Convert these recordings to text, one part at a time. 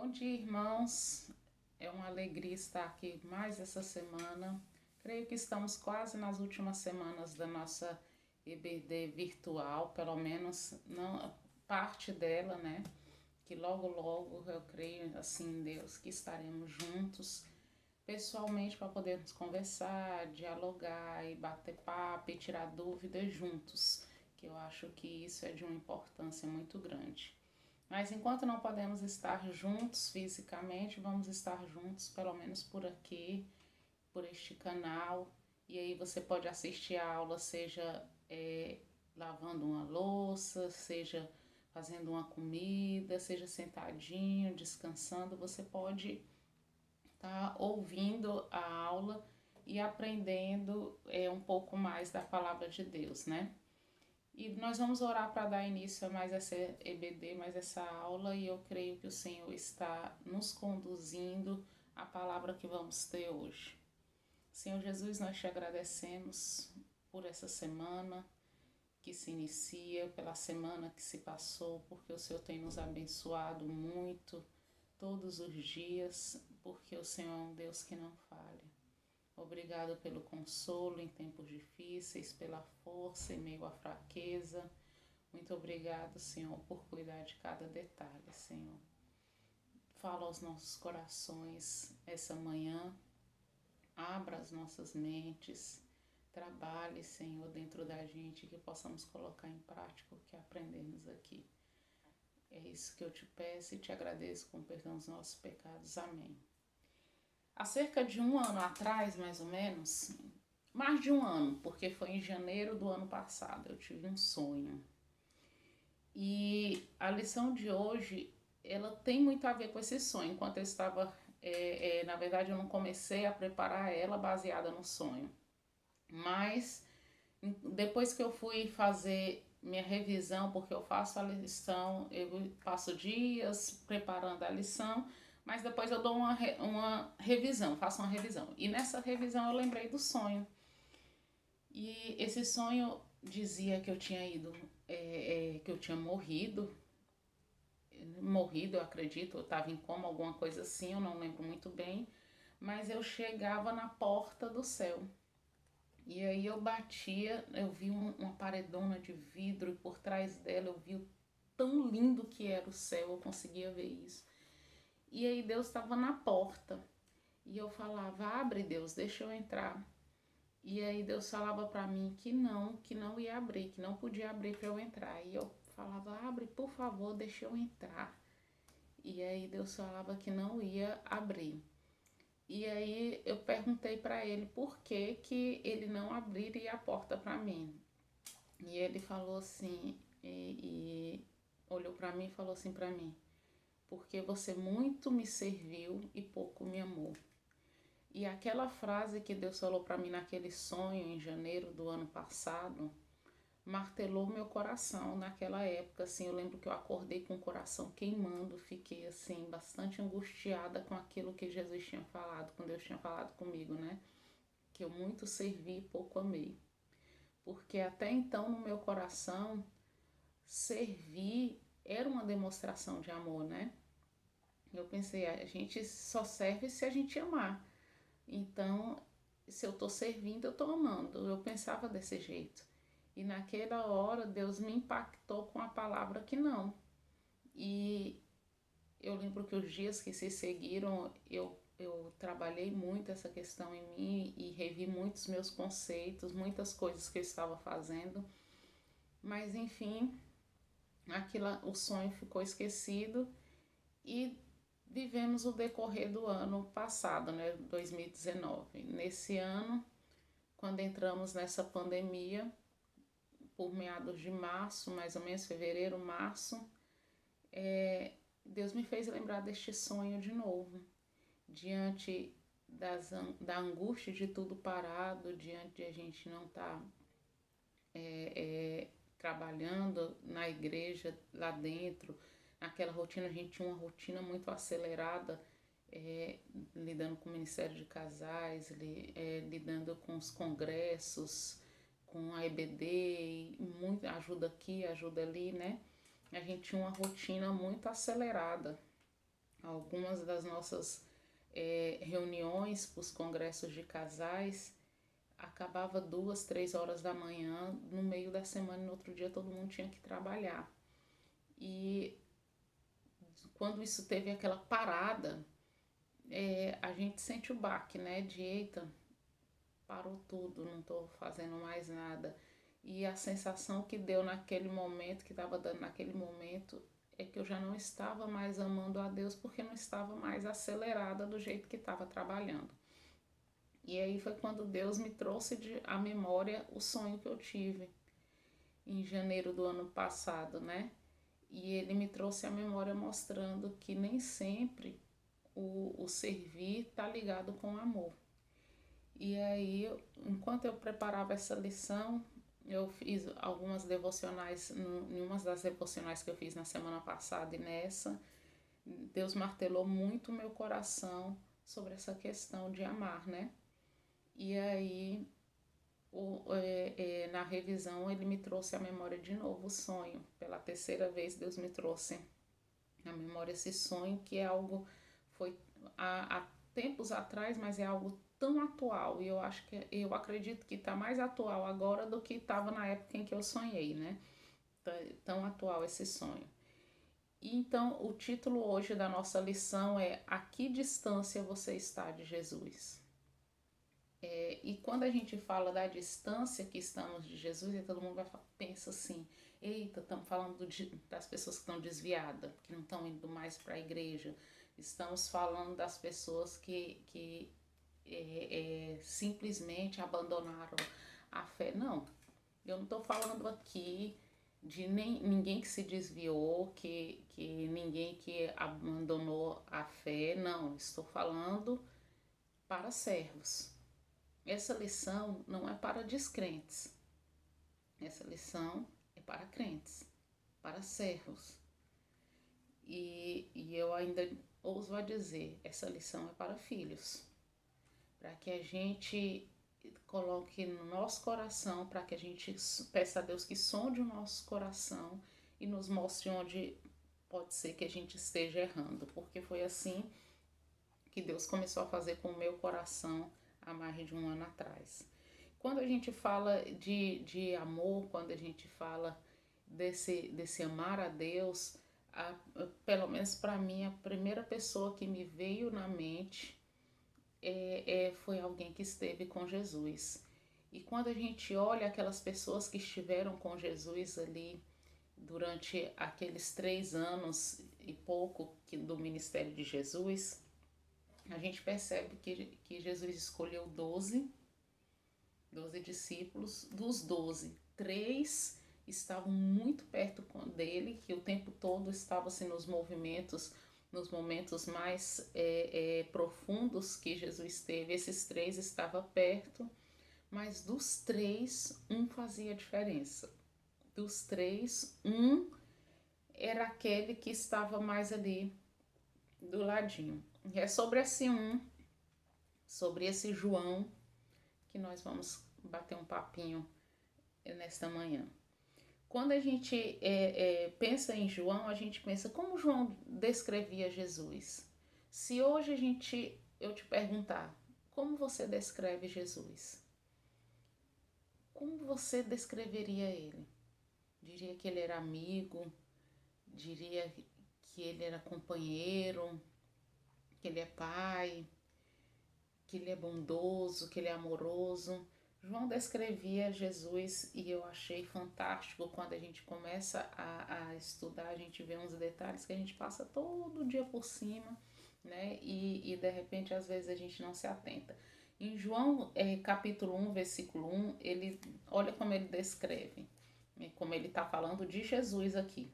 Bom dia, irmãos. É uma alegria estar aqui mais essa semana. Creio que estamos quase nas últimas semanas da nossa EBD virtual, pelo menos não, parte dela, né? Que logo, logo eu creio assim em Deus que estaremos juntos pessoalmente para podermos conversar, dialogar e bater papo e tirar dúvidas juntos, que eu acho que isso é de uma importância muito grande. Mas enquanto não podemos estar juntos fisicamente, vamos estar juntos pelo menos por aqui, por este canal. E aí você pode assistir a aula, seja lavando uma louça, seja fazendo uma comida, seja sentadinho, descansando. Você pode estar ouvindo a aula e aprendendo um pouco mais da palavra de Deus, né? E nós vamos orar para dar início a mais essa EBD, mais essa aula, e eu creio que o Senhor está nos conduzindo à palavra que vamos ter hoje. Senhor Jesus, nós te agradecemos por essa semana que se inicia, pela semana que se passou, porque o Senhor tem nos abençoado muito todos os dias, porque o Senhor é um Deus que não falha. Obrigado pelo consolo em tempos difíceis, pela força em meio à fraqueza. Muito obrigado, Senhor, por cuidar de cada detalhe, Senhor. Fala aos nossos corações essa manhã, abra as nossas mentes, trabalhe, Senhor, dentro da gente, que possamos colocar em prática o que aprendemos aqui. É isso que eu te peço e te agradeço com perdão dos nossos pecados. Amém. Há cerca de um ano atrás, mais ou menos, mais de um ano, porque foi em janeiro do ano passado, eu tive um sonho. E a lição de hoje, ela tem muito a ver com esse sonho. Enquanto eu estava, na verdade eu não comecei a preparar ela baseada no sonho. Mas depois que eu fui fazer minha revisão, porque eu faço a lição, eu passo dias preparando a lição, mas depois eu dou uma revisão, faço uma revisão. E nessa revisão eu lembrei do sonho. E esse sonho dizia que eu tinha ido, que eu tinha morrido, eu acredito, eu estava em coma, alguma coisa assim, eu não lembro muito bem, mas eu chegava na porta do céu. E aí eu batia, eu vi uma paredona de vidro e por trás dela eu vi o tão lindo que era o céu, eu conseguia ver isso. E aí Deus estava na porta e eu falava, abre Deus, deixa eu entrar. E aí Deus falava para mim que não ia abrir, que não podia abrir para eu entrar. E eu falava, abre por favor, deixa eu entrar. E aí Deus falava que não ia abrir. E aí eu perguntei para ele por que que ele não abriria a porta para mim. E ele falou assim, e olhou para mim e falou assim para mim, porque você muito me serviu e pouco me amou. E aquela frase que Deus falou para mim naquele sonho em janeiro do ano passado, martelou meu coração naquela época, assim, eu lembro que eu acordei com o coração queimando, fiquei assim bastante angustiada com aquilo que Jesus tinha falado, com Deus tinha falado comigo, né? Que eu muito servi e pouco amei. Porque até então no meu coração servir era uma demonstração de amor, né? Eu pensei, a gente só serve se a gente amar. Então, se eu tô servindo, eu tô amando. Eu pensava desse jeito. E naquela hora, Deus me impactou com a palavra que não. E eu lembro que os dias que se seguiram, eu trabalhei muito essa questão em mim e revi muitos meus conceitos, muitas coisas que eu estava fazendo. Mas, enfim, o sonho ficou esquecido e vivemos o decorrer do ano passado, né, 2019. Nesse ano, quando entramos nessa pandemia, por meados de março, mais ou menos fevereiro, março, Deus me fez lembrar deste sonho de novo, diante da angústia de tudo parado, diante de a gente não estar trabalhando na igreja lá dentro, naquela rotina, a gente tinha uma rotina muito acelerada, lidando com o Ministério de Casais, lidando com os congressos, com a EBD, muita ajuda aqui, ajuda ali, né? A gente tinha uma rotina muito acelerada. Algumas das nossas reuniões para os congressos de casais acabava 2, 3 horas da manhã, no meio da semana, e no outro dia todo mundo tinha que trabalhar. E quando isso teve aquela parada, a gente sente o baque, né? De eita, parou tudo, não estou fazendo mais nada. E a sensação que deu naquele momento, que estava dando naquele momento, é que eu já não estava mais amando a Deus porque não estava mais acelerada do jeito que estava trabalhando. E aí foi quando Deus me trouxe à memória o sonho que eu tive em janeiro do ano passado, né? E ele me trouxe à memória mostrando que nem sempre o servir está ligado com o amor. E aí, enquanto eu preparava essa lição, eu fiz algumas devocionais, em uma das devocionais que eu fiz na semana passada e nessa, Deus martelou muito o meu coração sobre essa questão de amar, né? E aí, na revisão, ele me trouxe à memória de novo o sonho. Pela terceira vez, Deus me trouxe à memória esse sonho, que é algo, foi há tempos atrás, mas é algo tão atual. E eu acredito que está mais atual agora do que estava na época em que eu sonhei, né? Tão atual esse sonho. E então, o título hoje da nossa lição é: A que distância você está de Jesus? E quando a gente fala da distância que estamos de Jesus, e todo mundo pensa assim: eita, estamos falando das pessoas que estão desviadas, que não estão indo mais para a igreja. Estamos falando das pessoas que simplesmente abandonaram a fé. Não, eu não estou falando aqui de ninguém que se desviou, que ninguém que abandonou a fé. Não, estou falando para servos. Essa lição não é para descrentes. Essa lição é para crentes, para servos. E eu ainda ouso a dizer, essa lição é para filhos. Para que a gente coloque no nosso coração, para que a gente peça a Deus que sonde o nosso coração e nos mostre onde pode ser que a gente esteja errando. Porque foi assim que Deus começou a fazer com o meu coração há mais de um ano atrás. Quando a gente fala de amor, quando a gente fala desse amar a Deus, pelo menos para mim, a primeira pessoa que me veio na mente foi alguém que esteve com Jesus. E quando a gente olha aquelas pessoas que estiveram com Jesus ali durante aqueles 3 anos e pouco do ministério de Jesus, a gente percebe que Jesus escolheu 12 discípulos. Dos 12, 3 estavam muito perto dele, que o tempo todo estavam assim, nos momentos mais profundos que Jesus teve. Esses 3 estavam perto, mas dos 3, um fazia diferença. Dos 3, um era aquele que estava mais ali do ladinho. E é sobre esse João, que nós vamos bater um papinho nesta manhã. Quando a gente pensa em João, a gente pensa como João descrevia Jesus. Se hoje eu te perguntar, como você descreve Jesus? Como você descreveria ele? Diria que ele era amigo, diria que ele era companheiro, que ele é pai, que ele é bondoso, que ele é amoroso. João descrevia Jesus e eu achei fantástico quando a gente começa a estudar, a gente vê uns detalhes que a gente passa todo dia por cima, né? E de repente às vezes a gente não se atenta. Em João capítulo 1, versículo 1, olha como ele descreve, como ele está falando de Jesus aqui.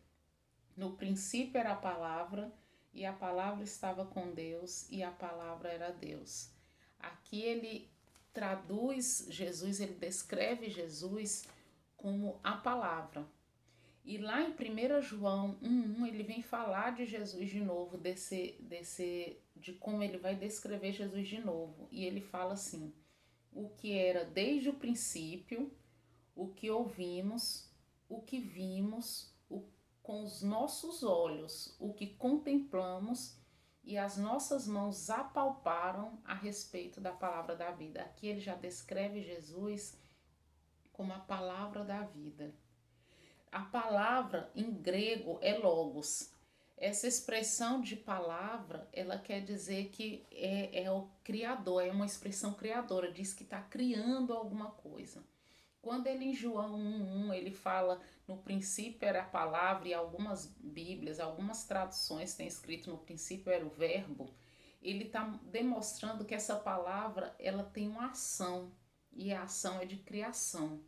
No princípio era a palavra, e a palavra estava com Deus, e a palavra era Deus. Aqui ele traduz Jesus, ele descreve Jesus como a palavra. E lá em 1 João 1,1 ele vem falar de Jesus de novo, de como ele vai descrever Jesus de novo. E ele fala assim: o que era desde o princípio, o que ouvimos, o que vimos, com os nossos olhos, o que contemplamos e as nossas mãos apalparam a respeito da palavra da vida. Aqui ele já descreve Jesus como a palavra da vida. A palavra em grego é logos. Essa expressão de palavra, ela quer dizer que é o criador, é uma expressão criadora, diz que está criando alguma coisa. Quando ele em João 1:1, ele fala no princípio era a palavra, e algumas bíblias, algumas traduções têm escrito no princípio era o verbo, ele está demonstrando que essa palavra ela tem uma ação, e a ação é de criação.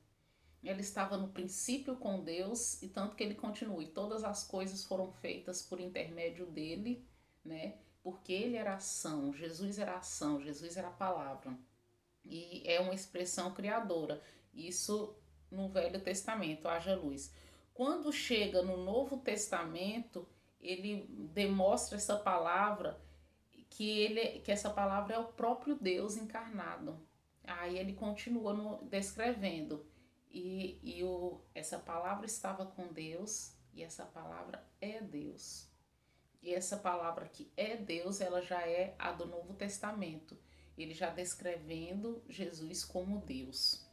Ele estava no princípio com Deus, e tanto que ele continua, e todas as coisas foram feitas por intermédio dele, né? Porque ele era ação, Jesus era ação, Jesus era a palavra. E é uma expressão criadora. Isso no Velho Testamento, haja luz. Quando chega no Novo Testamento, ele demonstra essa palavra, que essa palavra é o próprio Deus encarnado. Aí ele continua descrevendo. Essa palavra estava com Deus, e essa palavra é Deus. E essa palavra que é Deus, ela já é a do Novo Testamento. Ele já descrevendo Jesus como Deus.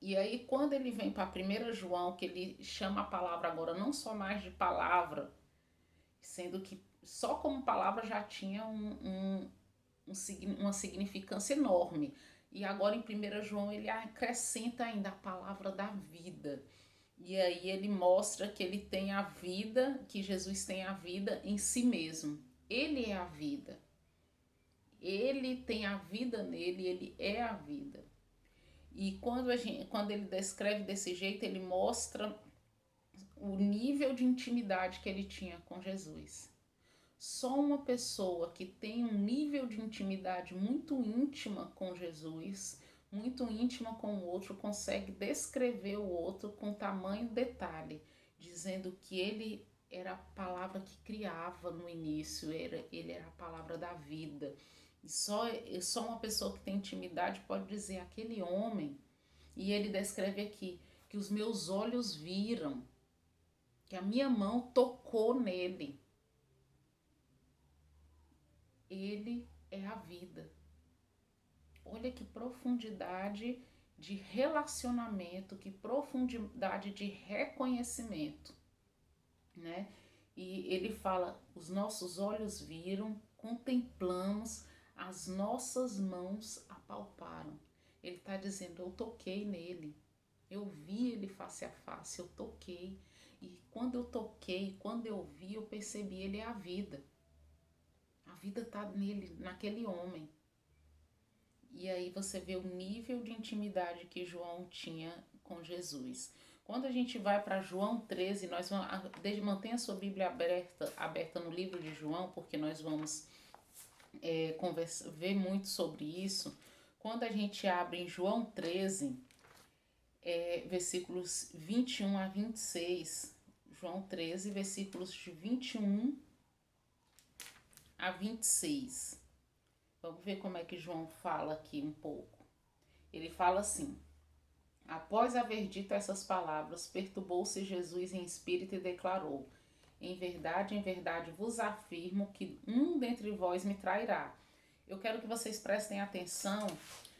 E aí, quando ele vem para 1 João, que ele chama a palavra agora não só mais de palavra, sendo que só como palavra já tinha uma significância enorme. E agora em 1 João ele acrescenta ainda a palavra da vida. E aí ele mostra que ele tem a vida, que Jesus tem a vida em si mesmo. Ele é a vida. Ele tem a vida nele, ele é a vida. E quando ele descreve desse jeito, ele mostra o nível de intimidade que ele tinha com Jesus. Só uma pessoa que tem um nível de intimidade muito íntima com Jesus, muito íntima com o outro, consegue descrever o outro com tamanho detalhe, dizendo que ele era a palavra que criava no início, ele era a palavra da vida. E só uma pessoa que tem intimidade pode dizer aquele homem, e ele descreve aqui, que os meus olhos viram, que a minha mão tocou nele. Ele é a vida. Olha que profundidade de relacionamento, que profundidade de reconhecimento, né? E ele fala, os nossos olhos viram, contemplamos, as nossas mãos apalparam. Ele está dizendo, eu toquei nele, eu vi ele face a face, eu toquei. E quando eu toquei, quando eu vi, eu percebi, ele é a vida. A vida está nele, naquele homem. E aí você vê o nível de intimidade que João tinha com Jesus. Quando a gente vai para João 13, nós vamos, mantenha a sua Bíblia aberta no livro de João, porque nós vamos ver muito sobre isso. Quando a gente abre em João 13, versículos 21 a 26, João 13, versículos de 21 a 26. Vamos ver como é que João fala aqui um pouco. Ele fala assim: após haver dito essas palavras, perturbou-se Jesus em espírito e declarou: em verdade vos afirmo que um dentre vós me trairá. Eu quero que vocês prestem atenção.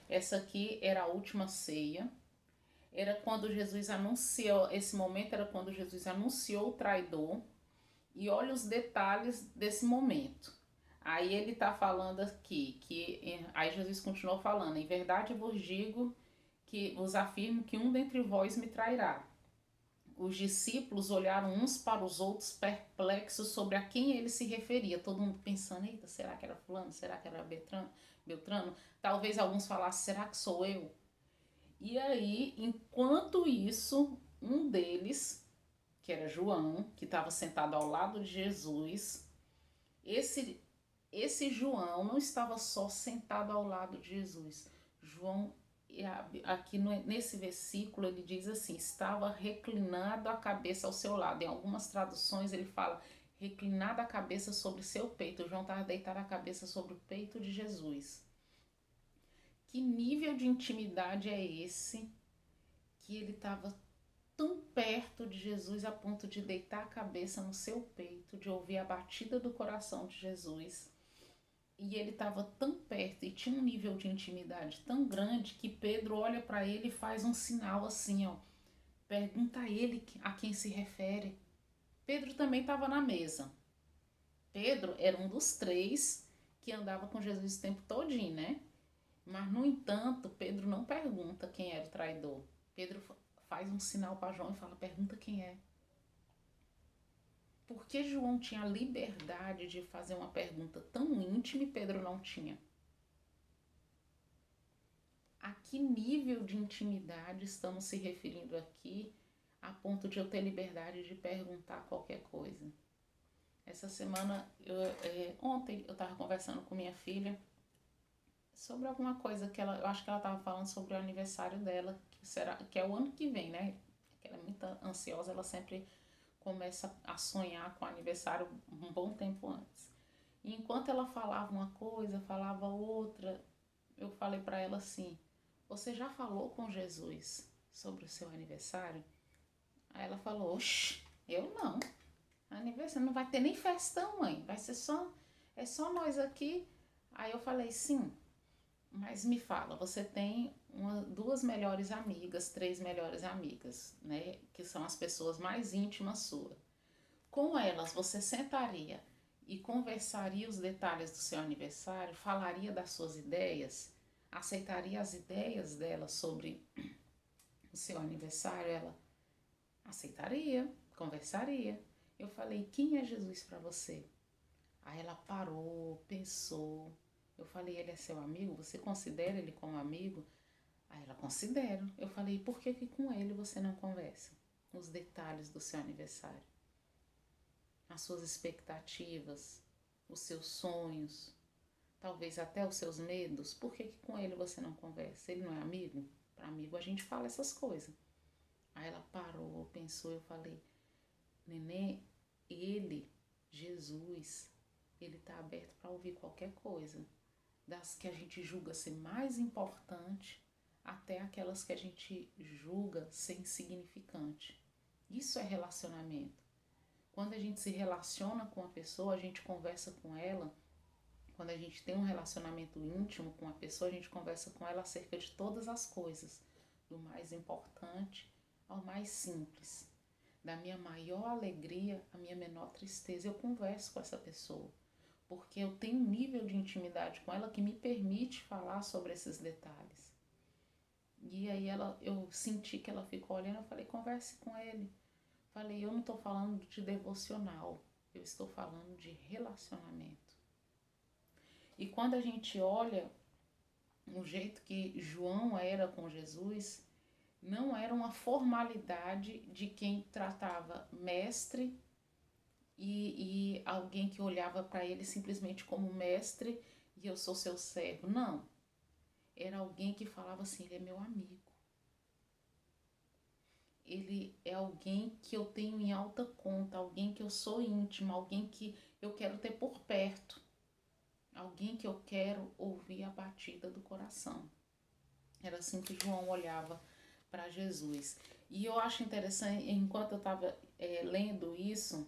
Essa aqui era a última ceia. Era quando Jesus anunciou, esse momento era quando Jesus anunciou o traidor. E olha os detalhes desse momento. Aí ele está falando aqui, aí Jesus continuou falando, em verdade vos digo, que vos afirmo que um dentre vós me trairá. Os discípulos olharam uns para os outros perplexos sobre a quem ele se referia. Todo mundo pensando, eita, será que era fulano? Será que era Beltrano? Talvez alguns falassem, será que sou eu? E aí, enquanto isso, um deles, que era João, que estava sentado ao lado de Jesus, esse João não estava só sentado ao lado de Jesus. João, aqui nesse versículo, ele diz assim, estava reclinado a cabeça ao seu lado. Em algumas traduções ele fala, reclinado a cabeça sobre seu peito. O João estava deitado a cabeça sobre o peito de Jesus. Que nível de intimidade é esse que ele estava tão perto de Jesus a ponto de deitar a cabeça no seu peito, de ouvir a batida do coração de Jesus, E ele estava tão perto e tinha um nível de intimidade tão grande que Pedro olha para ele e faz um sinal assim, ó. Pergunta a ele a quem se refere. Pedro também estava na mesa. Pedro era um dos três que andava com Jesus o tempo todinho, né? Mas, no entanto, Pedro não pergunta quem era o traidor. Pedro faz um sinal para João e fala, pergunta quem é. Porque João tinha a liberdade de fazer uma pergunta tão íntima e Pedro não tinha? A que nível de intimidade estamos se referindo aqui a ponto de eu ter liberdade de perguntar qualquer coisa? Essa semana, ontem eu estava conversando com minha filha sobre alguma coisa que eu acho que ela estava falando sobre o aniversário dela, que é o ano que vem, né? Que ela é muito ansiosa, ela sempre começa a sonhar com o aniversário um bom tempo antes. E enquanto ela falava uma coisa, falava outra, eu falei para ela assim: você já falou com Jesus sobre o seu aniversário? Aí ela falou: oxe, eu não. Aniversário não vai ter nem festão, mãe. Vai ser só nós aqui. Aí eu falei: sim, mas me fala, você tem duas melhores amigas, três melhores amigas, né? Que são as pessoas mais íntimas sua. Com elas, você sentaria e conversaria os detalhes do seu aniversário, falaria das suas ideias, aceitaria as ideias dela sobre o seu aniversário? Ela aceitaria, conversaria. Eu falei, quem é Jesus para você? Aí ela parou, pensou. Eu falei, ele é seu amigo? Você considera ele como amigo? Aí ela, considero. Eu falei, por que com ele você não conversa? Os detalhes do seu aniversário, as suas expectativas, os seus sonhos, talvez até os seus medos. Por que com ele você não conversa? Ele não é amigo? Para amigo a gente fala essas coisas. Aí ela parou, pensou, eu falei, neném, ele, Jesus, ele tá aberto para ouvir qualquer coisa, das que a gente julga ser mais importante até aquelas que a gente julga ser insignificante. Isso é relacionamento. Quando a gente se relaciona com a pessoa, a gente conversa com ela. Quando a gente tem um relacionamento íntimo com a pessoa, a gente conversa com ela acerca de todas as coisas, do mais importante ao mais simples, da minha maior alegria à minha menor tristeza. Eu converso com essa pessoa, porque eu tenho um nível de intimidade com ela que me permite falar sobre esses detalhes. E aí eu senti que ela ficou olhando, eu falei, converse com ele. Falei, eu não estou falando de devocional, eu estou falando de relacionamento. E quando a gente olha o jeito que João era com Jesus, não era uma formalidade de quem tratava mestre e alguém que olhava para ele simplesmente como mestre e eu sou seu servo. Não. Era alguém que falava assim, ele é meu amigo. Ele é alguém que eu tenho em alta conta, alguém que eu sou íntima, alguém que eu quero ter por perto, alguém que eu quero ouvir a batida do coração. Era assim que João olhava para Jesus. E eu acho interessante, enquanto eu estava lendo isso,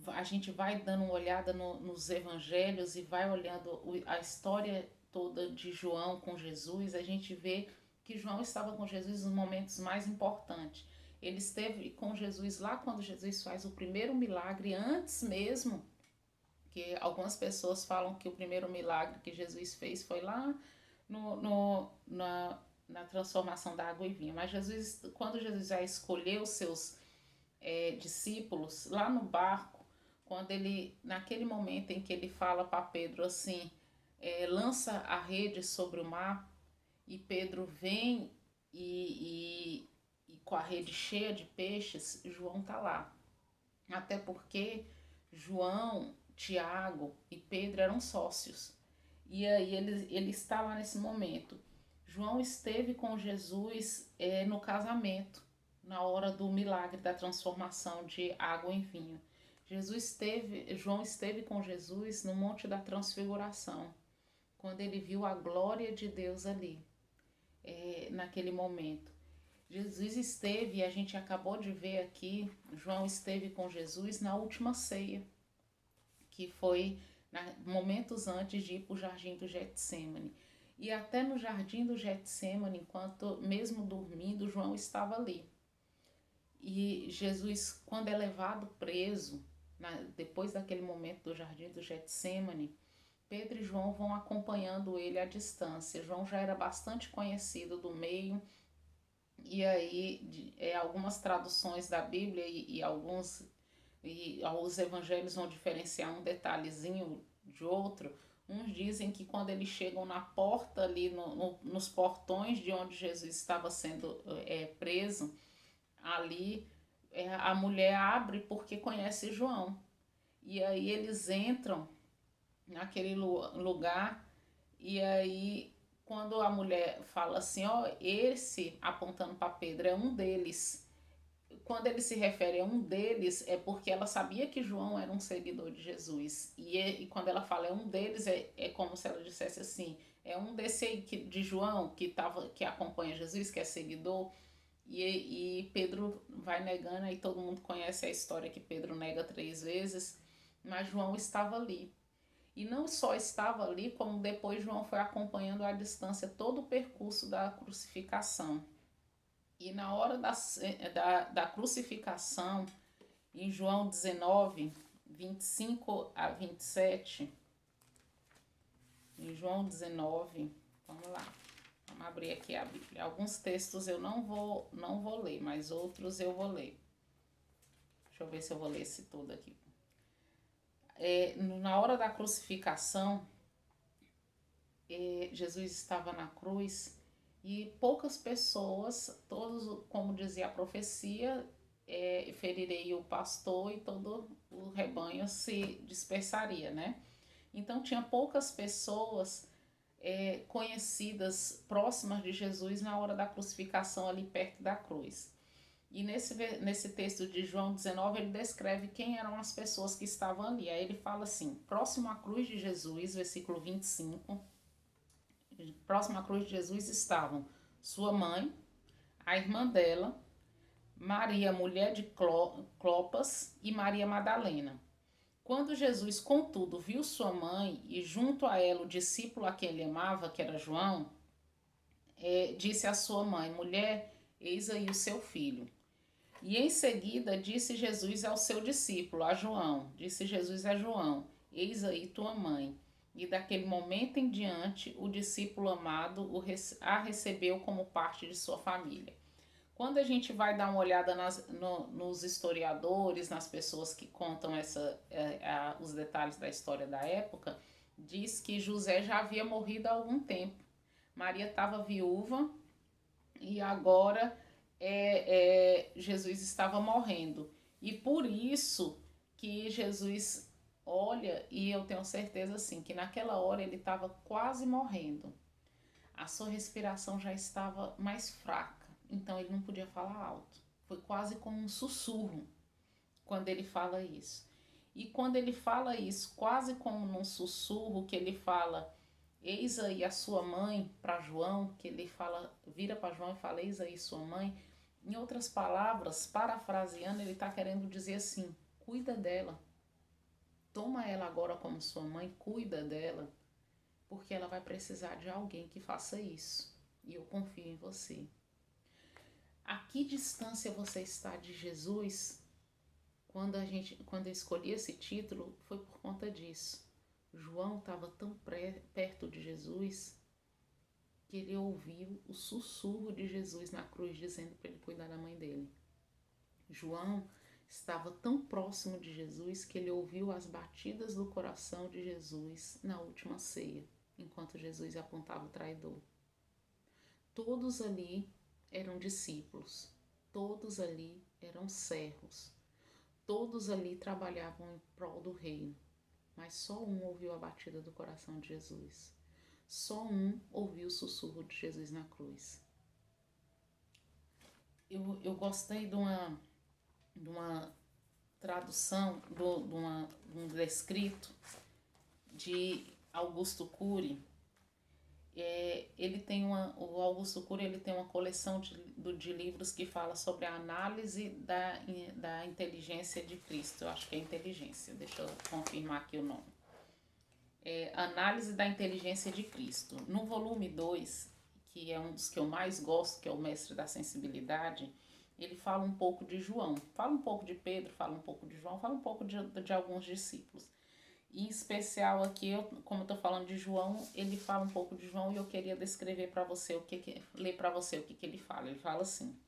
a gente vai dando uma olhada nos evangelhos e vai olhando a história toda de João com Jesus, a gente vê que João estava com Jesus nos momentos mais importantes. Ele esteve com Jesus lá quando Jesus faz o primeiro milagre, antes mesmo, que algumas pessoas falam que o primeiro milagre que Jesus fez foi lá na transformação da água em vinho. Mas Jesus, quando Jesus já escolheu os seus discípulos lá no barco, quando ele, naquele momento em que ele fala para Pedro assim, lança a rede sobre o mar, e Pedro vem e com a rede cheia de peixes, João tá lá. Até porque João, Tiago e Pedro eram sócios. E aí ele está lá nesse momento. João esteve com Jesus no casamento, na hora do milagre da transformação de água em vinho. João esteve com Jesus no Monte da Transfiguração, quando ele viu a glória de Deus ali, naquele momento. Jesus esteve, e a gente acabou de ver aqui, João esteve com Jesus na última ceia, que foi momentos antes de ir para o jardim do Getsemane. E até no jardim do Getsemane, enquanto mesmo dormindo, João estava ali. E Jesus, quando é levado preso, depois daquele momento do jardim do Getsemane, Pedro e João vão acompanhando ele à distância. João já era bastante conhecido do meio, e aí algumas traduções da Bíblia e os evangelhos vão diferenciar um detalhezinho de outro. Uns dizem que quando eles chegam na porta ali, nos portões de onde Jesus estava sendo preso, ali a mulher abre porque conhece João. E aí eles entram naquele lugar, e aí quando a mulher fala assim, ó, esse, apontando para Pedro, é um deles. Quando ele se refere a um deles, é porque ela sabia que João era um seguidor de Jesus. E quando ela fala é um deles, é como se ela dissesse assim, é um desse de João que acompanha Jesus, que é seguidor. E Pedro vai negando, e todo mundo conhece a história que Pedro nega 3 vezes, mas João estava ali. E não só estava ali, como depois João foi acompanhando à distância todo o percurso da crucificação. E na hora da crucificação, em João 19, 25 a 27, em João 19, vamos lá, vamos abrir aqui a Bíblia. Alguns textos eu não vou ler, mas outros eu vou ler. Deixa eu ver se eu vou ler esse todo aqui. Na hora da crucificação, Jesus estava na cruz e poucas pessoas, todos, como dizia a profecia, ferirei o pastor e todo o rebanho se dispersaria, né? Então tinha poucas pessoas conhecidas, próximas de Jesus na hora da crucificação ali perto da cruz. E nesse texto de João 19, ele descreve quem eram as pessoas que estavam ali. Aí ele fala assim, próximo à cruz de Jesus, versículo 25, próximo à cruz de Jesus estavam sua mãe, a irmã dela, Maria, mulher de Clopas, e Maria Madalena. Quando Jesus, contudo, viu sua mãe e junto a ela o discípulo a quem ele amava, que era João, disse à sua mãe, mulher, eis aí o seu filho. E em seguida disse Jesus ao seu discípulo, a João, eis aí tua mãe. E daquele momento em diante, o discípulo amado a recebeu como parte de sua família. Quando a gente vai dar uma olhada nos historiadores, nas pessoas que contam os detalhes da história da época, diz que José já havia morrido há algum tempo. Maria estava viúva e agora Jesus estava morrendo. E por isso que Jesus olha, e eu tenho certeza assim, que naquela hora ele estava quase morrendo. A sua respiração já estava mais fraca, então ele não podia falar alto. Foi quase como um sussurro quando ele fala isso. E quando ele fala isso, quase como num sussurro, que ele fala, eis aí a sua mãe, para João, que ele fala, vira para João e fala, eis aí sua mãe. Em outras palavras, parafraseando, ele está querendo dizer assim, cuida dela. Toma ela agora como sua mãe, cuida dela, porque ela vai precisar de alguém que faça isso. E eu confio em você. A que distância você está de Jesus? Quando eu escolhi esse título, foi por conta disso. João estava tão perto de Jesus que ele ouviu o sussurro de Jesus na cruz dizendo para ele cuidar da mãe dele. João estava tão próximo de Jesus que ele ouviu as batidas do coração de Jesus na última ceia, enquanto Jesus apontava o traidor. Todos ali eram discípulos, todos ali eram servos, todos ali trabalhavam em prol do reino, mas só um ouviu a batida do coração de Jesus. Só um ouviu o sussurro de Jesus na cruz. Eu gostei de uma tradução, de um descrito de Augusto Cury. Ele tem o Augusto Cury, ele tem uma coleção de livros que fala sobre a análise da inteligência de Cristo. Eu acho que é inteligência, deixa eu confirmar aqui o nome. Análise da inteligência de Cristo. No volume 2, que é um dos que eu mais gosto, que é o Mestre da Sensibilidade, ele fala um pouco de João, fala um pouco de Pedro, fala um pouco de João, fala um pouco de alguns discípulos. Em especial aqui, como eu estou falando de João, ele fala um pouco de João e eu queria descrever para você, ler para você o que ele fala. Ele fala assim: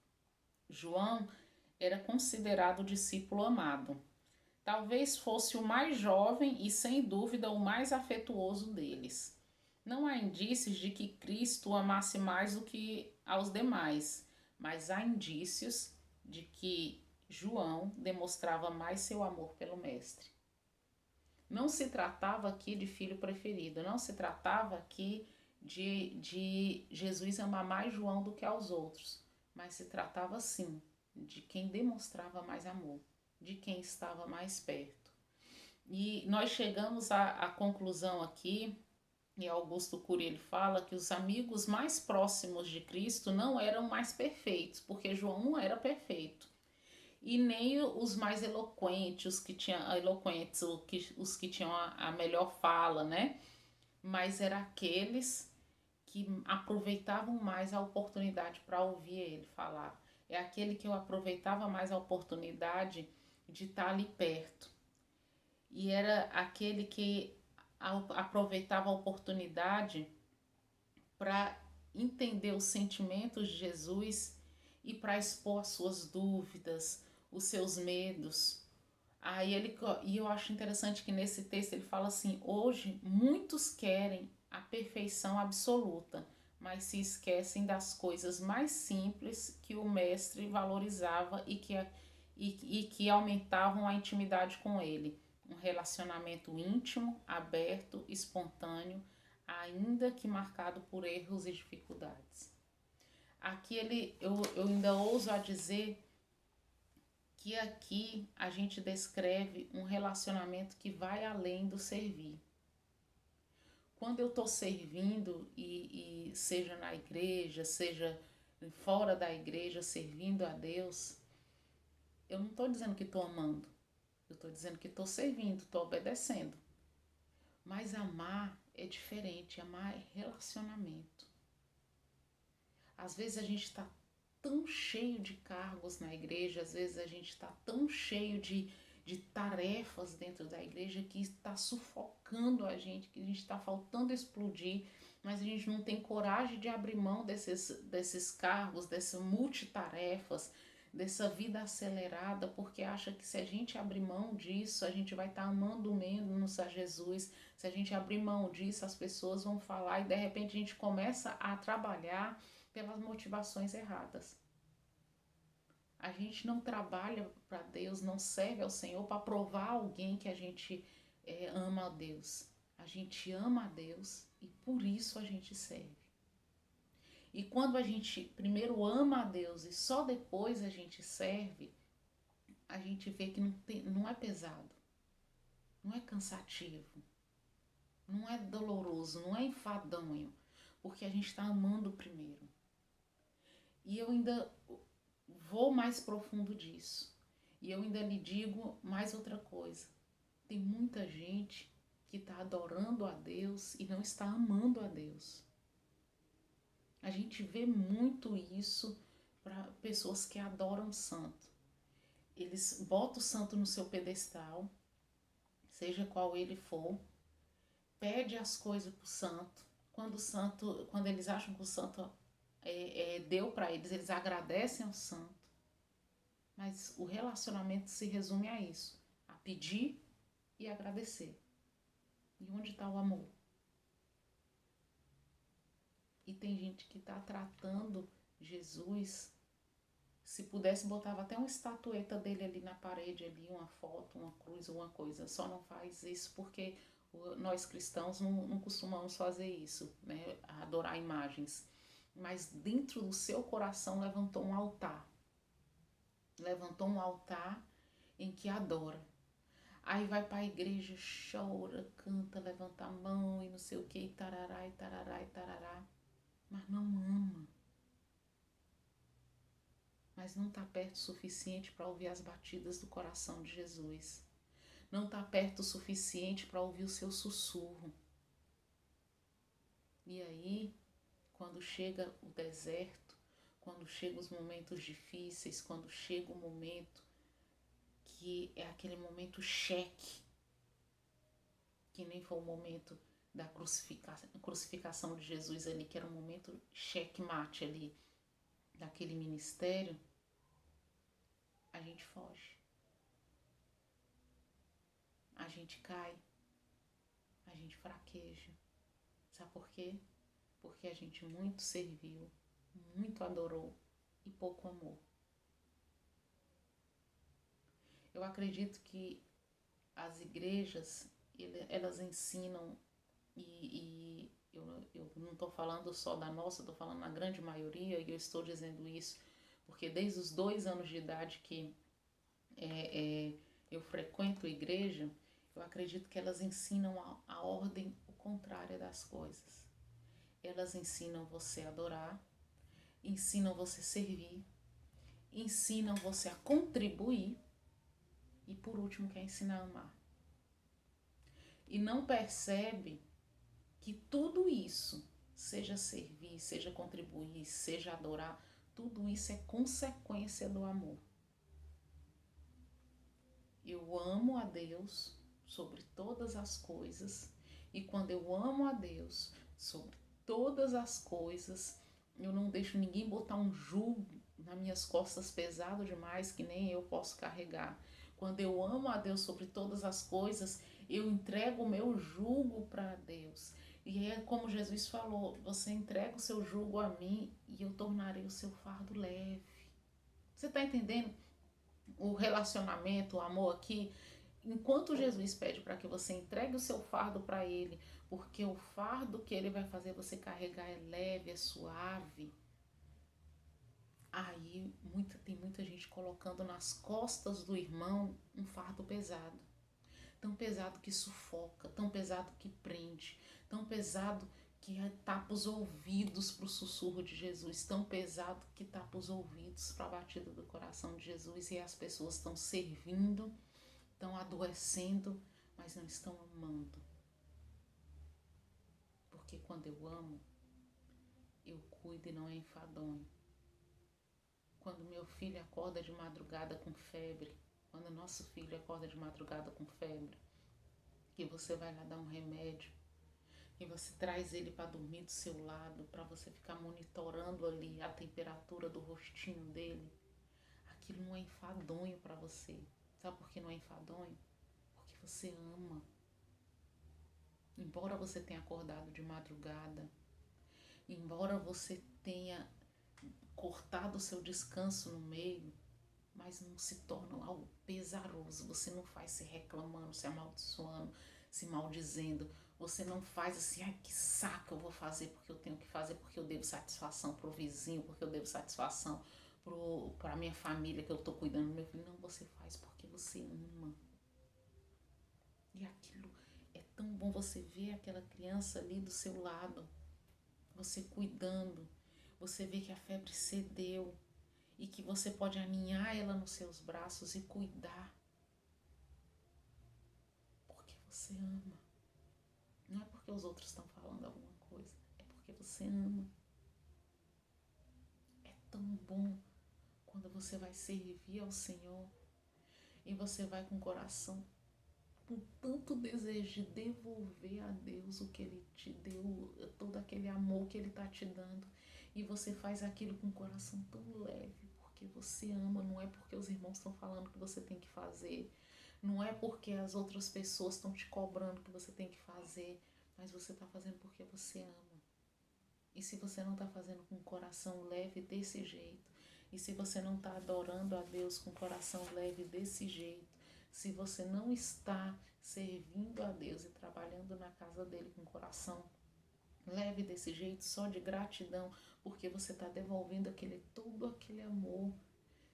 João era considerado o discípulo amado. Talvez fosse o mais jovem e, sem dúvida, o mais afetuoso deles. Não há indícios de que Cristo o amasse mais do que aos demais, mas há indícios de que João demonstrava mais seu amor pelo Mestre. Não se tratava aqui de filho preferido, não se tratava aqui de Jesus amar mais João do que aos outros, mas se tratava sim de quem demonstrava mais amor, de quem estava mais perto. E nós chegamos à conclusão aqui, e Augusto Cury ele fala que os amigos mais próximos de Cristo não eram mais perfeitos, porque João não era perfeito. E nem os mais eloquentes, os que tinham a melhor fala, né? Mas eram aqueles que aproveitavam mais a oportunidade para ouvir ele falar. É aquele que eu aproveitava mais a oportunidade de estar ali perto. E era aquele que aproveitava a oportunidade para entender os sentimentos de Jesus e para expor as suas dúvidas, os seus medos. E eu acho interessante que nesse texto ele fala assim: hoje muitos querem a perfeição absoluta, mas se esquecem das coisas mais simples que o mestre valorizava e que aumentavam a intimidade com ele. Um relacionamento íntimo, aberto, espontâneo, ainda que marcado por erros e dificuldades. Aqui eu ainda ouso a dizer que aqui a gente descreve um relacionamento que vai além do servir. Quando eu estou servindo, e seja na igreja, seja fora da igreja, servindo a Deus, eu não estou dizendo que estou amando, eu estou dizendo que estou servindo, estou obedecendo. Mas amar é diferente, amar é relacionamento. Às vezes a gente está tão cheio de cargos na igreja, às vezes a gente está tão cheio de tarefas dentro da igreja que está sufocando a gente, que a gente está faltando explodir, mas a gente não tem coragem de abrir mão desses cargos, dessas multitarefas, dessa vida acelerada, porque acha que se a gente abrir mão disso, a gente vai estar amando menos a Jesus. Se a gente abrir mão disso, as pessoas vão falar e de repente a gente começa a trabalhar pelas motivações erradas. A gente não trabalha para Deus, não serve ao Senhor para provar alguém que a gente ama a Deus. A gente ama a Deus e por isso a gente serve. E quando a gente primeiro ama a Deus e só depois a gente serve, a gente vê que não é pesado, não é cansativo, não é doloroso, não é enfadonho, porque a gente está amando primeiro. E eu ainda vou mais profundo disso. E eu ainda lhe digo mais outra coisa. Tem muita gente que está adorando a Deus e não está amando a Deus. A gente vê muito isso para pessoas que adoram o santo. Eles botam o santo no seu pedestal, seja qual ele for, pede as coisas para o santo. Quando eles acham que o santo deu para eles, eles agradecem ao santo. Mas o relacionamento se resume a isso, a pedir e agradecer. E onde está o amor? E tem gente que está tratando Jesus, se pudesse botava até uma estatueta dele ali na parede, ali uma foto, uma cruz, alguma coisa. Só não faz isso porque nós cristãos não costumamos fazer isso, né? Adorar imagens. Mas dentro do seu coração levantou um altar. Levantou um altar em que adora. Aí vai para a igreja, chora, canta, levanta a mão e não sei o que, e tarará, e tarará, e tarará. Mas não ama. Mas não está perto o suficiente para ouvir as batidas do coração de Jesus. Não está perto o suficiente para ouvir o seu sussurro. E aí, quando chega o deserto, quando chegam os momentos difíceis, quando chega o momento que é aquele momento cheque, que nem foi o momento da crucificação de Jesus ali, que era um momento checkmate ali, daquele ministério, a gente foge. A gente cai, a gente fraqueja. Sabe por quê? Porque a gente muito serviu, muito adorou e pouco amou. Eu acredito que as igrejas, elas ensinam, e eu não estou falando só da nossa, estou falando na grande maioria, e eu estou dizendo isso porque desde os 2 anos de idade que eu frequento a igreja, eu acredito que elas ensinam a ordem contrária das coisas. Elas ensinam você a adorar, ensinam você a servir, ensinam você a contribuir e por último quer ensinar a amar. E não percebe que tudo isso, seja servir, seja contribuir, seja adorar, tudo isso é consequência do amor. Eu amo a Deus sobre todas as coisas, e quando eu amo a Deus sobre todas as coisas, eu não deixo ninguém botar um jugo nas minhas costas pesado demais que nem eu posso carregar. Quando eu amo a Deus sobre todas as coisas, eu entrego o meu jugo para Deus. E é como Jesus falou, você entrega o seu jugo a mim e eu tornarei o seu fardo leve. Você está entendendo o relacionamento, o amor aqui? Enquanto Jesus pede para que você entregue o seu fardo para ele, porque o fardo que ele vai fazer você carregar é leve, é suave. Aí tem muita gente colocando nas costas do irmão um fardo pesado. Tão pesado que sufoca, tão pesado que prende, tão pesado que tapa os ouvidos para o sussurro de Jesus, tão pesado que tapa os ouvidos para a batida do coração de Jesus, e as pessoas estão servindo, estão adoecendo, mas não estão amando. Porque quando eu amo, eu cuido e não é enfadonho. Quando meu filho acorda de madrugada com febre, quando nosso filho acorda de madrugada com febre, que você vai lá dar um remédio, e você traz ele para dormir do seu lado, para você ficar monitorando ali a temperatura do rostinho dele, aquilo não é enfadonho para você. Sabe por que não é enfadonho? Porque você ama. Embora você tenha acordado de madrugada, embora você tenha cortado o seu descanso no meio, mas não se torna algo pesaroso. Você não faz se reclamando, se amaldiçoando, se maldizendo. Você não faz assim, ai que saco, eu vou fazer porque eu tenho que fazer, porque eu devo satisfação pro vizinho, porque eu devo satisfação pra minha família que eu tô cuidando do meu filho. Não, você faz porque você ama. E aquilo é tão bom, você ver aquela criança ali do seu lado, você cuidando, você vê que a febre cedeu e que você pode aninhar ela nos seus braços e cuidar. Porque você ama. Não é porque os outros estão falando alguma coisa, é porque você ama. É tão bom quando você vai servir ao Senhor e você vai com o coração com tanto desejo de devolver a Deus o que Ele te deu, todo aquele amor que Ele está te dando, e você faz aquilo com o coração tão leve, porque você ama, não é porque os irmãos estão falando que você tem que fazer, não é porque as outras pessoas estão te cobrando que você tem que fazer, mas você está fazendo porque você ama. E se você não está fazendo com o coração leve desse jeito, e se você não está adorando a Deus com o coração leve desse jeito, se você não está servindo a Deus e trabalhando na casa dele com o coração leve desse jeito, só de gratidão, porque você está devolvendo todo aquele amor,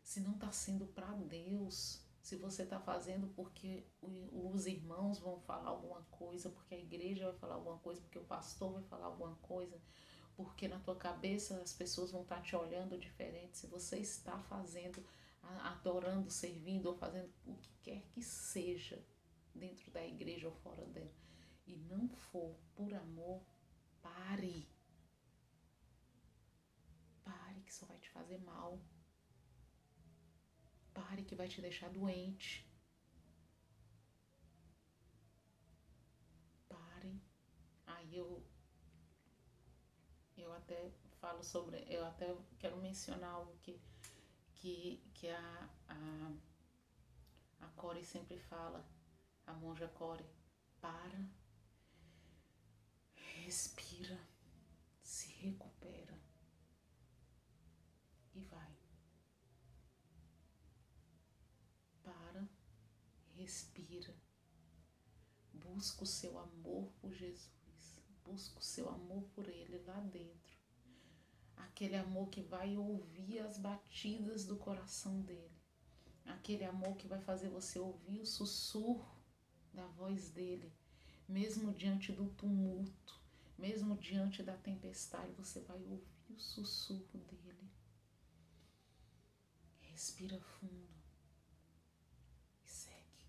se não está sendo para Deus, Se você está fazendo porque os irmãos vão falar alguma coisa, porque a igreja vai falar alguma coisa, porque o pastor vai falar alguma coisa, porque na tua cabeça as pessoas vão estar te olhando diferente. Se você está fazendo, adorando, servindo ou fazendo o que quer que seja dentro da igreja ou fora dela, e não for por amor, pare. Pare, que só vai te fazer mal. Pare, que vai te deixar doente. Pare. Aí eu até falo sobre, eu até quero mencionar algo que a Core sempre fala, a monja Core. Para, respira, se recupera e vai. Para, respira, busca o seu amor por Jesus, busca o seu amor por Ele lá dentro. Aquele amor que vai ouvir as batidas do coração dele. Aquele amor que vai fazer você ouvir o sussurro da voz dele. Mesmo diante do tumulto, mesmo diante da tempestade, você vai ouvir o sussurro dele. Respira fundo e segue.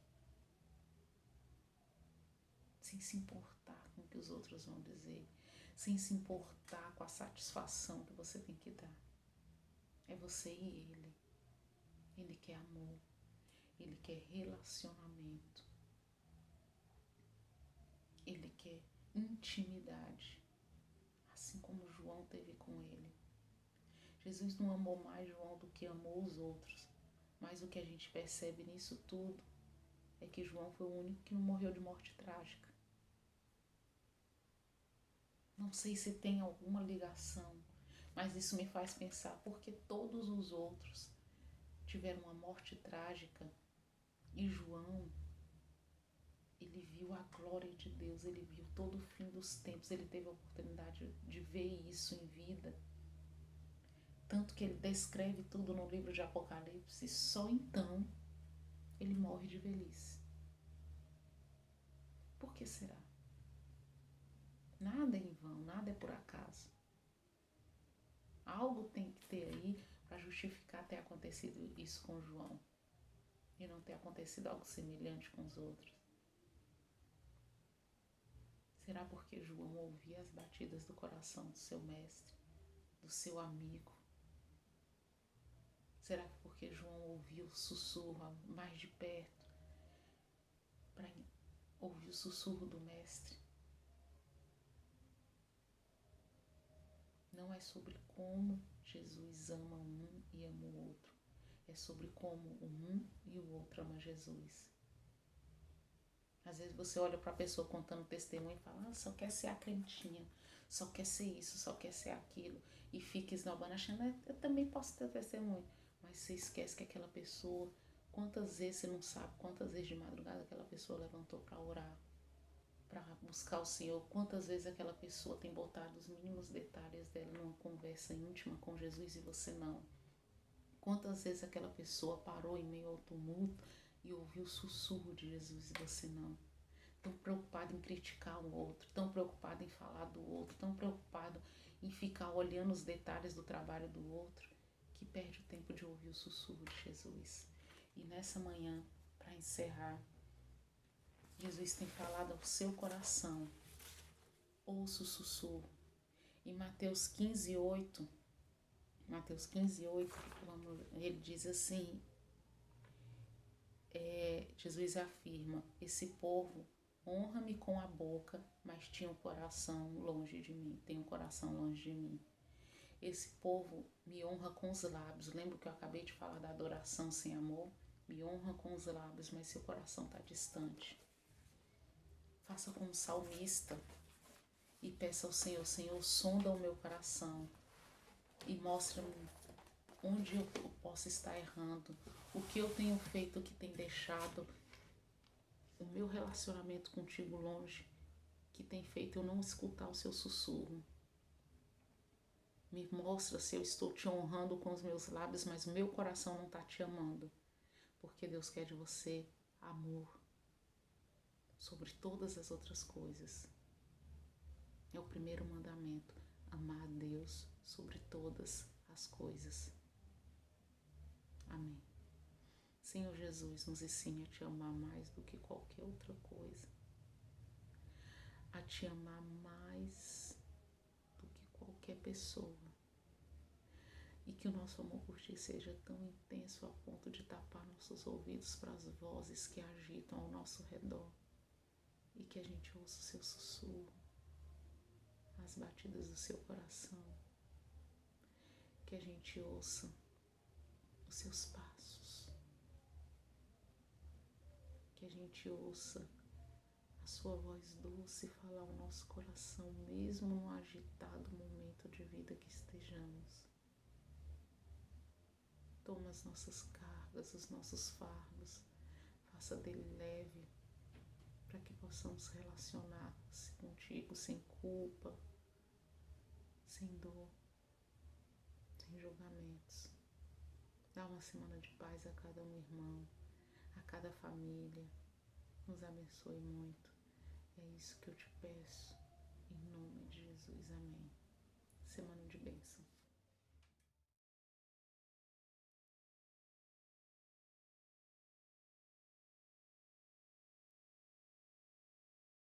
Sem se importar com o que os outros vão dizer. Sem se importar com a satisfação que você tem que dar. É você e ele. Ele quer amor. Ele quer relacionamento. Ele quer intimidade. Assim como João teve com ele. Jesus não amou mais João do que amou os outros. Mas o que a gente percebe nisso tudo é que João foi o único que não morreu de morte trágica. Não sei se tem alguma ligação, mas isso me faz pensar porque todos os outros tiveram uma morte trágica e João, ele viu a glória de Deus, ele viu todo o fim dos tempos, ele teve a oportunidade de ver isso em vida. Tanto que ele descreve tudo no livro de Apocalipse, só então ele morre de velhice. Por que será? Nada é em vão, nada é por acaso. Algo tem que ter aí para justificar ter acontecido isso com João e não ter acontecido algo semelhante com os outros. Será porque João ouvia as batidas do coração do seu mestre, do seu amigo? Será porque João ouvia o sussurro mais de perto, para ouvir o sussurro do mestre? Não é sobre como Jesus ama um e ama o outro. É sobre como um e o outro ama Jesus. Às vezes você olha para a pessoa contando testemunho e fala, só quer ser a crentinha, só quer ser isso, só quer ser aquilo. E fica esnobando, achando, eu também posso ter testemunho. Mas você esquece que aquela pessoa, quantas vezes você não sabe, quantas vezes de madrugada aquela pessoa levantou para orar, para buscar o Senhor, quantas vezes aquela pessoa tem botado os mínimos detalhes dela numa conversa íntima com Jesus e você não. Quantas vezes aquela pessoa parou em meio ao tumulto e ouviu o sussurro de Jesus e você não. Tão preocupado em criticar o outro, tão preocupado em falar do outro, tão preocupado em ficar olhando os detalhes do trabalho do outro, que perde o tempo de ouvir o sussurro de Jesus. E nessa manhã, para encerrar, Jesus tem falado ao seu coração. Ouça o sussurro. Em Mateus 15:8, ele diz assim, Jesus afirma, esse povo honra-me com a boca, mas tinha o coração longe de mim, tem o coração longe de mim. Esse povo me honra com os lábios, lembra que eu acabei de falar da adoração sem amor? Me honra com os lábios, mas seu coração está distante. Faça como salmista e peça ao Senhor, Senhor, sonda o meu coração e mostra-me onde eu posso estar errando, o que eu tenho feito que tem deixado o meu relacionamento contigo longe, que tem feito eu não escutar o seu sussurro. Me mostra se eu estou te honrando com os meus lábios, mas o meu coração não está te amando. porque Deus quer de você amor sobre todas as outras coisas. É o primeiro mandamento, amar a Deus sobre todas as coisas. Amém. Senhor Jesus, nos ensine a te amar mais do que qualquer outra coisa, a te amar mais do que qualquer pessoa, e que o nosso amor por ti seja tão intenso a ponto de tapar nossos ouvidos para as vozes que agitam ao nosso redor, e que a gente ouça o seu sussurro, as batidas do seu coração, que a gente ouça os seus passos, que a gente ouça a sua voz doce falar ao nosso coração, mesmo no agitado momento de vida que estejamos. Toma as nossas cargas, os nossos fardos, faça dele leve, para que possamos relacionar-se contigo sem culpa, sem dor, sem julgamentos. Dá uma semana de paz a cada um irmão, a cada família. Nos abençoe muito. É isso que eu te peço. Em nome de Jesus. Amém. Semana de bênção.